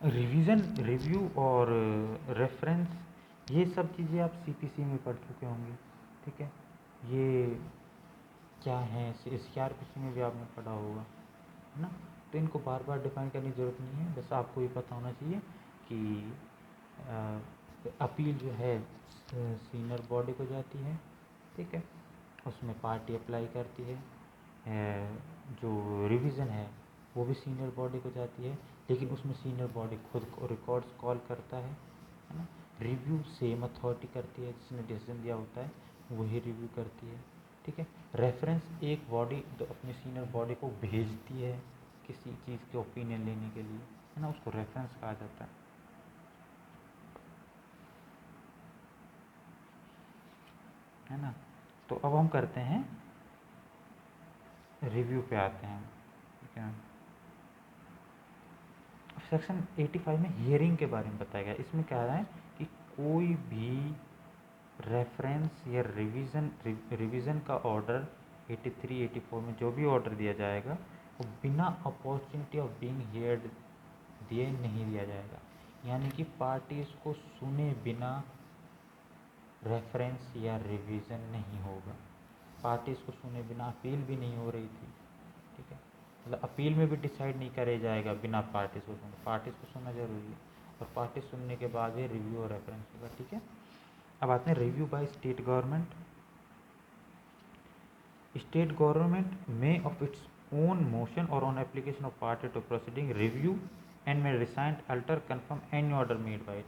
Revision, review और reference, ये सब चीज़ें आप सीपीसी में पढ़ चुके होंगे। ठीक है, ये क्या है, सीआरपीसी में भी आपने पढ़ा होगा, है ना। तो इनको बार बार डिफाइन करने की ज़रूरत नहीं है, बस आपको ये पता होना चाहिए कि अपील जो है सीनियर बॉडी को जाती है। ठीक है, उसमें पार्टी अप्लाई करती है। जो रिवीजन है वो भी सीनियर बॉडी को जाती है, लेकिन उसमें सीनियर बॉडी खुद को रिकॉर्ड्स कॉल करता है ना। रिव्यू सेम अथॉरिटी करती है, जिसने डिसीजन दिया होता है वही रिव्यू करती है। ठीक है, रेफरेंस एक बॉडी तो अपनी सीनियर बॉडी को भेजती है किसी चीज़ के ओपिनियन लेने के लिए, है ना, उसको रेफरेंस कहा जाता है ना। तो अब हम करते हैं रिव्यू पे आते हैं। ठीक है, सेक्शन 85 में हियरिंग के बारे में बताया गया। इसमें क्या है कि कोई भी रेफरेंस या रिवीजन का ऑर्डर 83 84 में जो भी ऑर्डर दिया जाएगा वो बिना अपॉर्चुनिटी ऑफ बीइंग हियर्ड दिए नहीं दिया जाएगा। यानी कि पार्टीज को सुने बिना रेफरेंस या रिवीजन नहीं होगा। पार्टीज को सुने बिना अपील भी नहीं हो रही थी। ठीक है, मतलब अपील में भी डिसाइड नहीं करे जाएगा बिना पार्टीज को सुने, पार्टीज को सुनना जरूरी है, और पार्टी सुनने के बाद ही रिव्यू और रेफरेंस होगा। ठीक है, अब आते हैं review by state government. State government may of its own motion or on application of party to proceeding review and may rescind alter confirm any order made by it.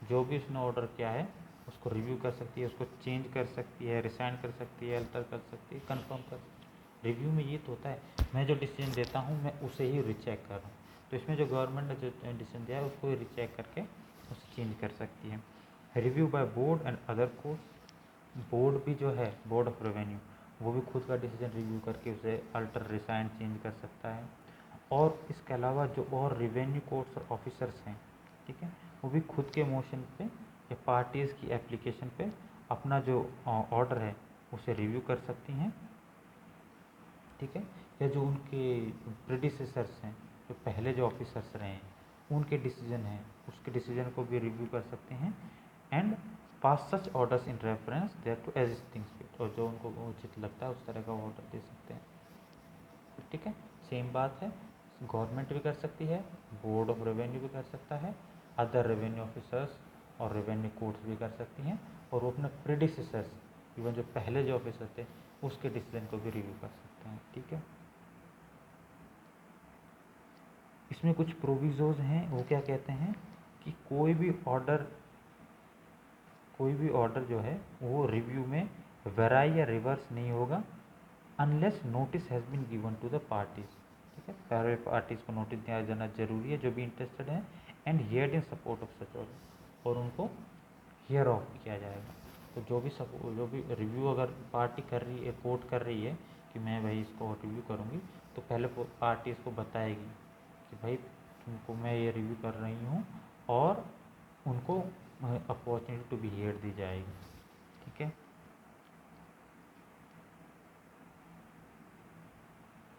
जो भी उसने ऑर्डर किया है उसको रिव्यू कर सकती है, उसको चेंज कर सकती है, रिसाइंड कर सकती है, अल्टर कर सकती है, कन्फर्म कर सकती है। रिव्यू में ये तो होता है मैं जो डिसीजन देता हूँ मैं उसे ही रिचेक कर रहा हूँ, तो इसमें जो गवर्नमेंट ने जो डिसीजन दिया है उसको ही रिचेक करके उसे चेंज कर सकती है। Review by board and other courts, board भी जो है बोर्ड ऑफ रेवेन्यू वो भी खुद का डिसीजन रिव्यू करके उसे अल्टर रिसाइंड चेंज कर सकता है। और इसके अलावा जो और रेवेन्यू कोर्ट्स और ऑफिसर्स हैं, ठीक है, वो भी खुद के मोशन पे या पार्टीज़ की एप्लीकेशन पे अपना जो ऑर्डर है उसे रिव्यू कर सकती हैं। ठीक है, या जो उनके प्रेडिसेसर्स हैं, जो पहले जो ऑफिसर्स रहे हैं उनके डिसीजन हैं उसके डिसीजन को भी रिव्यू कर सकते हैं। And pass such orders in reference there to as things fit, और जो उनको उचित लगता है उस तरह का ऑर्डर दे सकते हैं। ठीक है, सेम बात है, गवर्नमेंट भी कर सकती है, बोर्ड ऑफ रेवेन्यू भी कर सकता है, अदर रेवेन्यू ऑफिसर्स और रेवेन्यू कोर्ट्स भी कर सकती हैं, और वो अपने प्रेडिसेसर्स इवन जो पहले जो ऑफिसर थे उसके डिसीजन को भी रिव्यू कर सकते हैं। ठीक है, इसमें कुछ प्रोविजोज हैं, वो क्या कहते हैं कि कोई भी ऑर्डर जो है वो रिव्यू में वेराई या रिवर्स नहीं होगा unless notice has been given to the parties. ठीक है, पहले पार्टीज को नोटिस दिया जाना जरूरी है जो भी इंटरेस्टेड है, and heard in support of such order, और उनको हियर ऑफ किया जाएगा। तो जो भी रिव्यू अगर पार्टी कर रही है, कोर्ट कर रही है कि मैं भाई इसको रिव्यू करूँगी, तो पहले पार्टी इसको बताएगी कि भाई तुमको मैं ये रिव्यू कर रही हूँ, और उनको अपॉर्चुनिटी टू बी हियर दी जाएगी। ठीक है,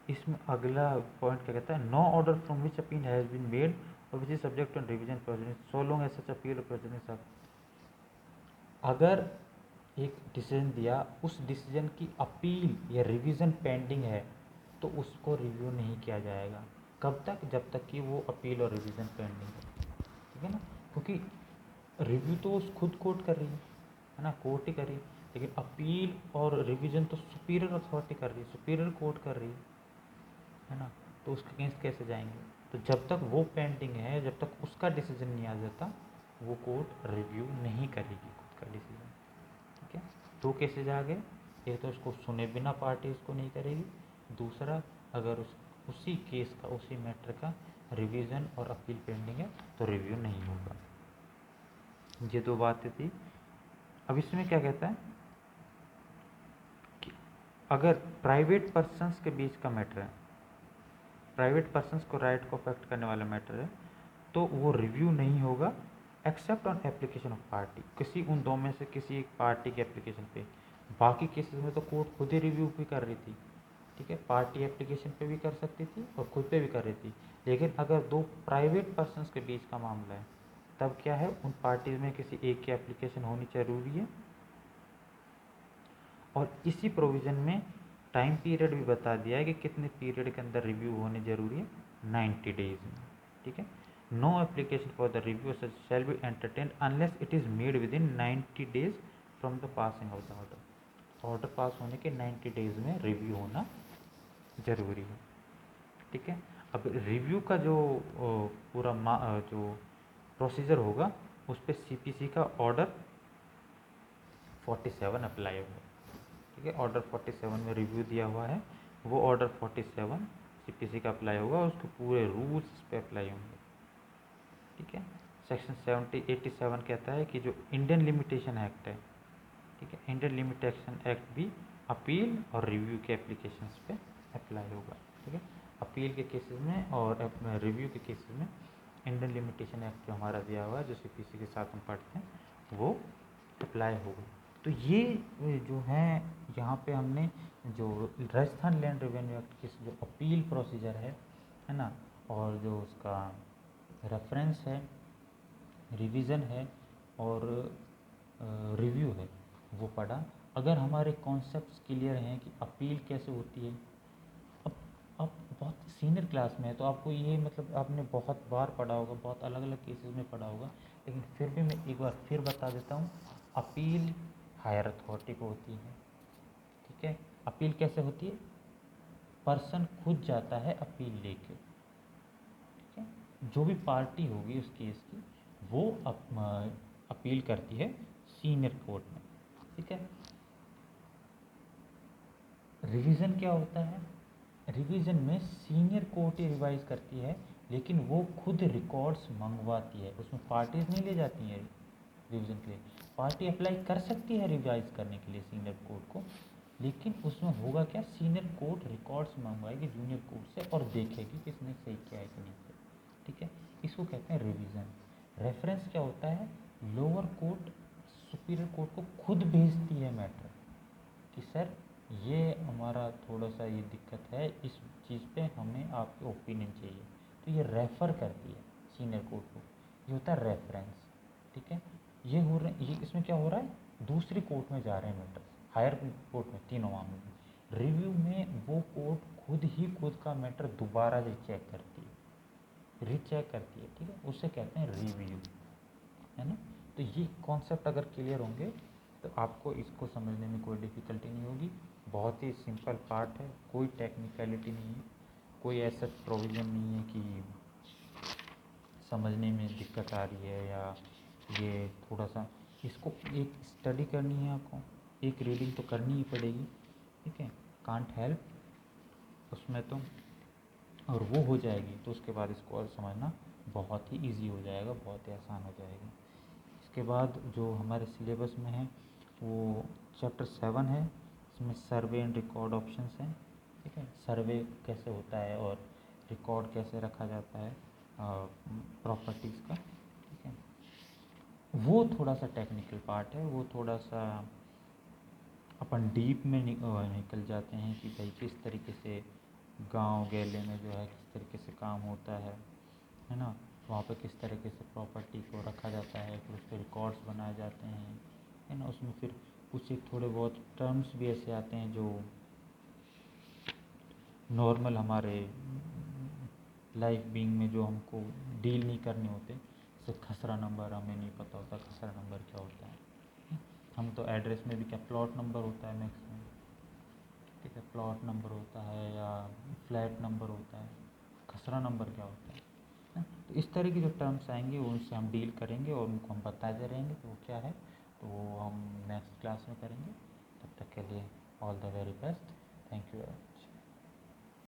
इसमें अगला पॉइंट क्या कहता है, no order from which appeal has been made और which is subject to revision proceeding so long as such appeal proceeding. अगर एक डिसीजन दिया उस डिसीजन की अपील या रिवीजन पेंडिंग है तो उसको रिव्यू नहीं किया जाएगा। कब तक, जब तक कि वो अपील और रिवीजन पेंडिंग है। ठीक है ना, क्योंकि रिव्यू तो उस खुद कोर्ट कर रही है ना, कोर्ट ही कर रही है, लेकिन अपील और रिवीजन तो सुपीरियर अथॉरिटी कर रही है, सुपीरियर कोर्ट कर रही है ना। तो उसके अगेंस्ट कैसे जाएंगे, तो जब तक वो पेंडिंग है, जब तक उसका डिसीजन नहीं आ जाता वो कोर्ट रिव्यू नहीं करेगी खुद का डिसीजन। ठीक है, दो केसेज आ गए, एक तो उसको सुने बिना पार्टी उसको नहीं करेगी, दूसरा अगर उसी केस का उसी मैटर का रिवीजन और अपील पेंडिंग है तो रिव्यू नहीं होगा। ये दो बातें थी। अब इसमें क्या कहता है कि अगर प्राइवेट पर्सन्स के बीच का मैटर है, प्राइवेट पर्सन्स को राइट को अफेक्ट करने वाला मैटर है, तो वो रिव्यू नहीं होगा except on application of party, किसी उन दो में से किसी एक पार्टी के एप्लीकेशन पे। बाकी केसेस में तो कोर्ट खुद ही रिव्यू भी कर रही थी, ठीक है, पार्टी एप्लीकेशन पे भी कर सकती थी और खुद पे भी कर रही थी। लेकिन अगर दो प्राइवेट पर्सन्स के बीच का मामला है तब क्या है, उन पार्टीज में किसी एक की एप्लीकेशन होनी जरूरी है। और इसी प्रोविज़न में टाइम पीरियड भी बता दिया है कि कितने पीरियड के अंदर रिव्यू होने जरूरी है, 90 डेज में। ठीक है, no application for the review shall be entertained unless it is made within 90 days from the passing of the order. Order pass होने के 90 डेज में रिव्यू होना ज़रूरी है। ठीक है, अब रिव्यू का जो पूरा जो प्रोसीजर होगा उस पर सीपीसी का ऑर्डर 47 अप्लाई होगा। ठीक है, ऑर्डर 47 में रिव्यू दिया हुआ है, वो ऑर्डर 47 सीपीसी का अप्लाई होगा और उसके पूरे रूल्स इस पर अप्लाई होंगे। ठीक है, सेक्शन 87 कहता है कि जो इंडियन लिमिटेशन एक्ट है, ठीक है, इंडियन लिमिटेशन एक्ट भी अपील और रिव्यू के एप्लीकेशंस पे अप्लाई होगा। ठीक है, अपील के केसेस में और रिव्यू के केसेस में इंडियन लिमिटेशन एक्ट जो हमारा दिया हुआ है, जो सीपीसी के साथ हम पढ़ते हैं, वो अप्लाई होगा। तो ये जो है यहाँ पे हमने जो राजस्थान लैंड रेवेन्यू एक्ट की जो अपील प्रोसीजर है ना, और जो उसका रेफरेंस है, रिवीजन है और रिव्यू है, वो पढ़ा। अगर हमारे कॉन्सेप्ट्स क्लियर हैं कि अपील कैसे होती है, अब बहुत सीनियर क्लास में है तो आपको ये मतलब आपने बहुत बार पढ़ा होगा, बहुत अलग अलग केसेस में पढ़ा होगा, लेकिन फिर भी मैं एक बार फिर बता देता हूँ। अपील हायर अथॉरिटी को होती है। ठीक है, अपील कैसे होती है, पर्सन खुद जाता है अपील लेके। ठीक है, जो भी पार्टी होगी उस केस की वो अपील करती है सीनियर कोर्ट में। ठीक है, रिवीजन क्या होता है, रिवीजन में सीनियर कोर्ट ही रिवाइज करती है, लेकिन वो खुद रिकॉर्ड्स मंगवाती है, उसमें पार्टीज नहीं ले जाती हैं रिवीजन के लिए। पार्टी अप्लाई कर सकती है रिवाइज करने के लिए सीनियर कोर्ट को, लेकिन उसमें होगा क्या, सीनियर कोर्ट रिकॉर्ड्स मंगवाएगी जूनियर कोर्ट से और देखेगी कि इसने सही किया है कि नहीं किया। ठीक है, इसको कहते हैं रिवीजन। रेफरेंस क्या होता है, लोअर कोर्ट सुपीरियर कोर्ट को खुद भेजती है मैटर कि सर ये हमारा थोड़ा सा ये दिक्कत है, इस चीज़ पे हमें आपके ओपिनियन चाहिए, तो ये रेफ़र करती है सीनियर कोर्ट को, ये होता है रेफरेंस। ठीक है, ये हो रहा ये इसमें क्या हो रहा है, दूसरी कोर्ट में जा रहे हैं मैटर, हायर कोर्ट में, तीनों मामलों में। रिव्यू में वो कोर्ट खुद का मैटर दोबारा रीचेक करती है, रीचेक करती है। ठीक है, उसे कहते हैं रिव्यू, है ना। तो ये कॉन्सेप्ट अगर क्लियर होंगे तो आपको इसको समझने में कोई डिफ़िकल्टी नहीं होगी। बहुत ही सिंपल पार्ट है, कोई टेक्निकलिटी नहीं है, कोई ऐसा प्रोविज़न नहीं है कि समझने में दिक्कत आ रही है या ये थोड़ा सा, इसको एक स्टडी करनी है आपको, एक रीडिंग तो करनी ही पड़ेगी। ठीक है, कांट हेल्प उसमें तो, और वो हो जाएगी तो उसके बाद इसको और समझना बहुत ही इजी हो जाएगा, बहुत ही आसान हो जाएगा। इसके बाद जो हमारे सिलेबस में है वो चैप्टर 7 है, इसमें सर्वे एंड रिकॉर्ड ऑप्शंस हैं। ठीक है, सर्वे कैसे होता है और रिकॉर्ड कैसे रखा जाता है प्रॉपर्टीज़ का। ठीक है, वो थोड़ा सा टेक्निकल पार्ट है, वो थोड़ा सा अपन डीप में निकल जाते हैं कि भाई किस तरीके से गांव गैले में जो है किस तरीके से काम होता है ना, वहाँ पे किस तरीके से प्रॉपर्टी को रखा जाता है, फिर उस पर रिकॉर्ड्स बनाए जाते हैं, है ना। उसमें फिर कुछ एक थोड़े बहुत टर्म्स भी ऐसे आते हैं जो नॉर्मल हमारे लाइफ बीइंग में जो हमको डील नहीं करने होते, जैसे खसरा नंबर हमें नहीं पता होता खसरा नंबर क्या होता है। हम तो एड्रेस में भी क्या प्लॉट नंबर होता है मैक्सिमम, ठीक है, प्लॉट नंबर होता है या फ्लैट नंबर होता है, खसरा नंबर क्या होता है। तो इस तरह की जो टर्म्स आएंगे उनसे हम डील करेंगे और उनको हम बताते रहेंगे तो वो क्या है, तो वो हम नेक्स्ट क्लास में करेंगे। तब तक के लिए all the very best, thank you.